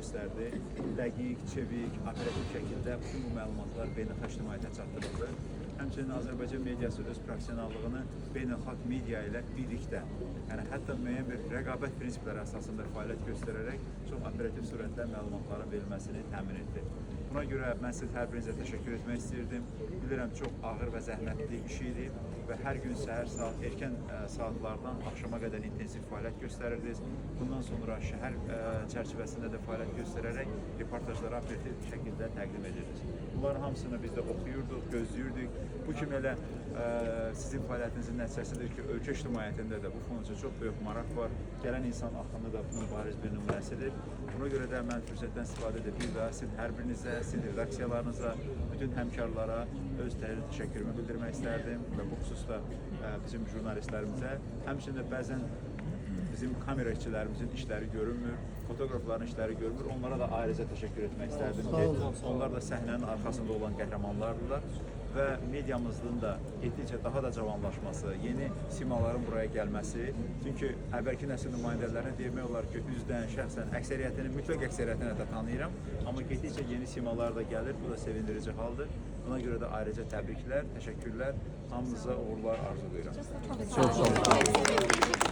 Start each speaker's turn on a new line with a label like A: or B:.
A: göstərdi. Dəqiq, çevik, operativ şəkildə bütün bu məlumatlar beynəlxalq ictimaiyyətə çatdırıldı. Həmçinin Azərbaycan mediası öz professionallığını beynəlxalq media ilə birlikdə, yəni hətta müəyyən bir rəqabət prinsipləri əsasında fəaliyyət göstərərək çox operativ surətdə məlumatların verilməsini təmin etdi. Buna görə mən sizə hər birinizə təşəkkür etmək istəyirdim. Bilirəm, çox ağır və zəhmətli iş idi və hər gün səhər saat, erkən saatlardan axşama qədər intensiv fəaliyyət göstərirdiniz. Bundan sonra şəhər çərçivəsində də fəaliyyət göstərərək reportajları operativ şəkildə təqdim edirdiniz. Bunların hamısını biz də oxuyurduq, gözləyirdik. Bu kimi elə sizin fəaliyyətinizin nəticəsidir ki, ölkə ictimaiyyətində də bu fon üçün çox böyük maraq var. Gələn insan axını da bunun bariz bir nümunəsidir. Buna görə də mən fürsətdən istifadə edib bir daha sizin hər birinizə, sizin redaksiyalarınıza, bütün həmkarlara öz təşəkkürümü bildirmək istərdim və bu xüsusda bizim jurnalistlərimizə, həmçinin də bəzən bizim kamera işçilərimizin işləri görünmür, fotoqrafların işləri görünmür. Onlara da ayrıca təşəkkür etmək istərdim ki, onlar da səhnənin arxasında olan qəhrəmanlardılar və mediamızın da getdikcə daha da cavanlaşması, yeni simaların buraya gəlməsi, çünki əvvəlki nəsil nümayəndələrinə demək olar ki, üzdən, şəxsən, əksəriyyətini, mütləq əksəriyyətini də tanıyıram, amma getdikcə yeni simalar da gəlir, bu da sevindirici haldır. Buna görə də ayrıca təbriklər, təşəkkürlər, hamınıza uğurlar arzulayıram.
B: Çok sağ olun.